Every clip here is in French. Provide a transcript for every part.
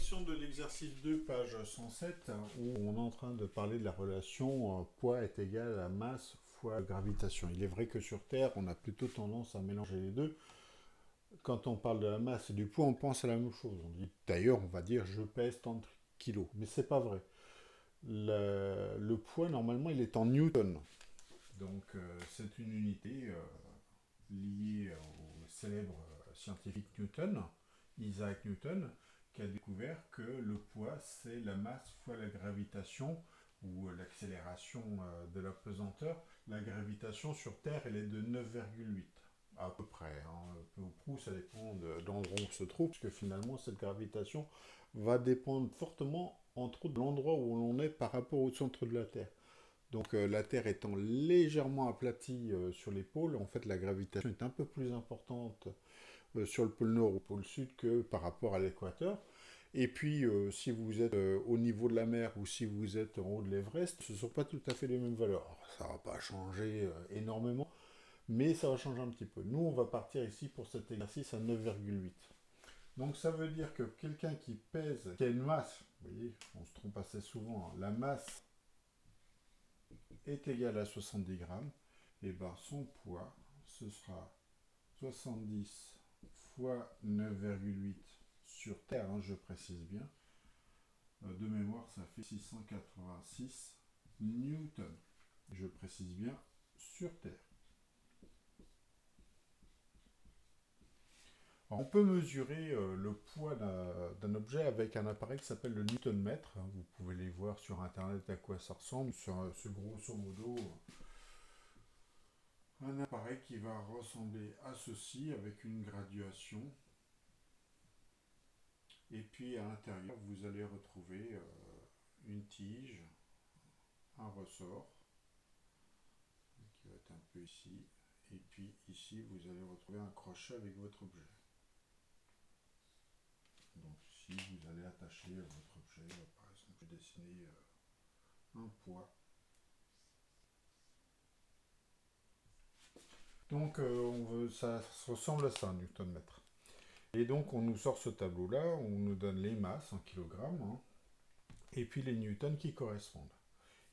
correction de l'exercice 2, page 107, où on est en train de parler de la relation poids est égal à masse fois gravitation. Il est vrai que sur Terre, on a plutôt tendance à mélanger les deux. Quand on parle de la masse et du poids, on pense à la même chose. D'ailleurs, on va dire je pèse tant de kilos, mais c'est pas vrai. Le poids, normalement, il est en newton. Donc, c'est une unité liée au célèbre scientifique Newton, Isaac Newton, qui a découvert que le poids, c'est la masse fois la gravitation ou l'accélération de la pesanteur. La gravitation sur Terre, elle est de 9,8 à peu près. Hein. Peu ou prou, ça dépend de l'endroit où on se trouve, parce que finalement, cette gravitation va dépendre fortement, entre autres, de l'endroit où l'on est par rapport au centre de la Terre. Donc la Terre étant légèrement aplatie sur les pôles, en fait la gravitation est un peu plus importante sur le pôle nord ou pôle sud que par rapport à l'équateur. Et puis si vous êtes au niveau de la mer ou si vous êtes en haut de l'Everest, ce ne sont pas tout à fait les mêmes valeurs. Alors, ça ne va pas changer énormément, mais ça va changer un petit peu. Nous, on va partir ici pour cet exercice à 9,8. Donc ça veut dire que quelqu'un qui pèse, qui a une masse, vous voyez, on se trompe assez souvent, hein, la masse est égal à 70 grammes, et bien son poids, ce sera 70 fois 9,8 sur Terre, hein, je précise bien. De mémoire, ça fait 686 newtons. Je précise bien sur Terre. Alors, on peut mesurer le poids d'un objet avec un appareil qui s'appelle le newton-mètre. Vous pouvez les voir sur internet à quoi ça ressemble. C'est grosso modo un appareil qui va ressembler à ceci avec une graduation. Et puis à l'intérieur, vous allez retrouver une tige, un ressort, qui va être un peu ici. Et puis ici, vous allez retrouver un crochet avec votre objet. Donc ici, vous allez attacher votre objet. Par exemple, dessiner un poids. Donc ça ressemble à ça, un newton-mètre. Et donc on nous sort ce tableau-là, on nous donne les masses en kilogrammes, hein, et puis les newtons qui correspondent.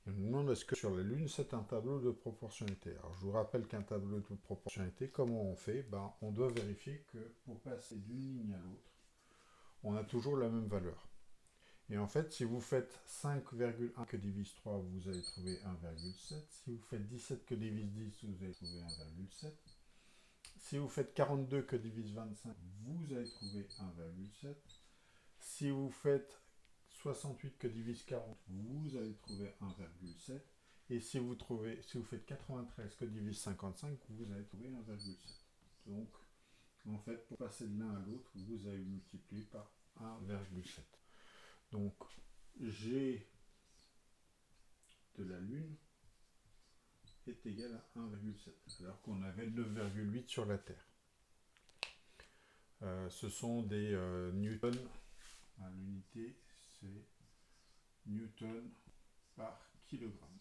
Et on nous demande est-ce que sur la Lune c'est un tableau de proportionnalité. Alors je vous rappelle qu'un tableau de proportionnalité, comment on fait? On doit vérifier que pour passer d'une ligne à l'autre, on a toujours la même valeur. Et en fait, si vous faites 5,1 que divise 3, vous allez trouver 1,7. Si vous faites 17 que divise 10, vous allez trouver 1,7. Si vous faites 42 que divise 25, vous allez trouver 1,7. Si vous faites 68 que divise 40, vous allez trouver 1,7. Et si vous faites 93 que divise 55, vous allez trouver 1,7. Donc, en fait, pour passer de l'un à l'autre, vous allez multiplier par 1,7. Donc, G de la Lune est égal à 1,7, alors qu'on avait 9,8 sur la Terre. Ce sont des newtons. L'unité, c'est newton par kilogramme.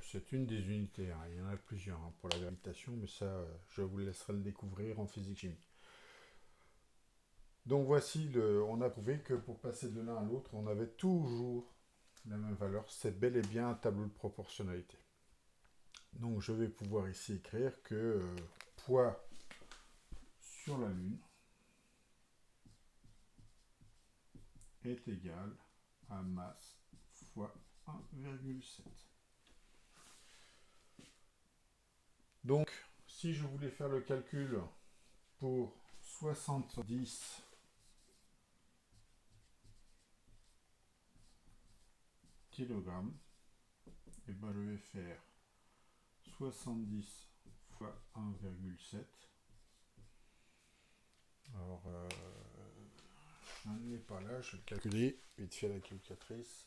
C'est une des unités, hein. Il y en a plusieurs hein, pour la gravitation, mais ça, je vous laisserai le découvrir en physique-chimie. Donc voici, on a prouvé que pour passer de l'un à l'autre, on avait toujours la même valeur. C'est bel et bien un tableau de proportionnalité. Donc je vais pouvoir ici écrire que poids sur la Lune est égal à masse fois 1,7. Donc, si je voulais faire le calcul pour 70 kg, et ben je vais faire 70 fois 1,7. Alors, je n'en ai pas là, je vais le calculer vite fait à la calculatrice.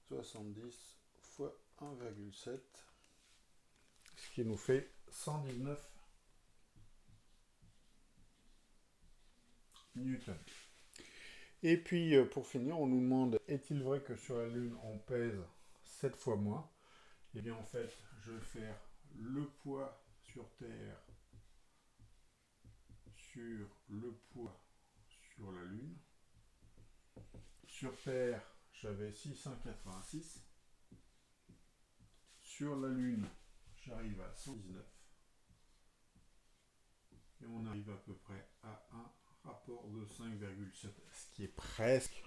70 fois 1,7, ce qui nous fait 119 newtons. Et puis pour finir, on nous demande est-il vrai que sur la Lune on pèse 7 fois moins? Et bien en fait, je vais faire le poids sur Terre sur le poids sur la Lune. Sur Terre, j'avais 686. Sur la Lune, j'arrive à 119. Et on arrive à peu près à un rapport de 5,7, ce qui est presque,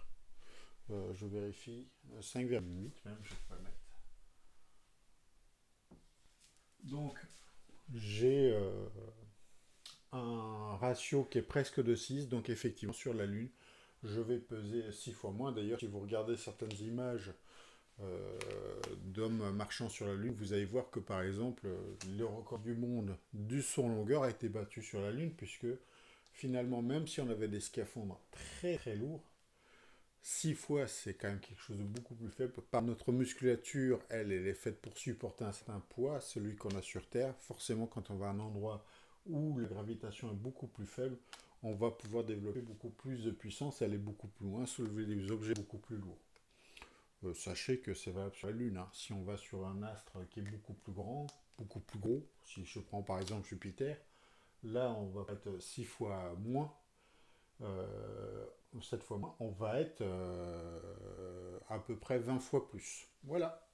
je vérifie, 5,8 même, je vais pas mettre. Donc, j'ai un ratio qui est presque de 6, donc effectivement sur la Lune, je vais peser 6 fois moins. D'ailleurs, si vous regardez certaines images d'hommes marchant sur la Lune, vous allez voir que par exemple, le record du monde du saut en longueur a été battu sur la Lune, puisque finalement, même si on avait des scaphandres très très lourds, 6 fois c'est quand même quelque chose de beaucoup plus faible. Par notre musculature, elle est faite pour supporter un certain poids, celui qu'on a sur Terre. Forcément, quand on va à un endroit où la gravitation est beaucoup plus faible, on va pouvoir développer beaucoup plus de puissance, aller beaucoup plus loin, soulever des objets beaucoup plus lourds. Sachez que c'est valable sur la Lune, hein. Si on va sur un astre qui est beaucoup plus grand, beaucoup plus gros, si je prends par exemple Jupiter, là on va être 6 fois moins, 7 fois moins, on va être à peu près 20 fois plus. Voilà.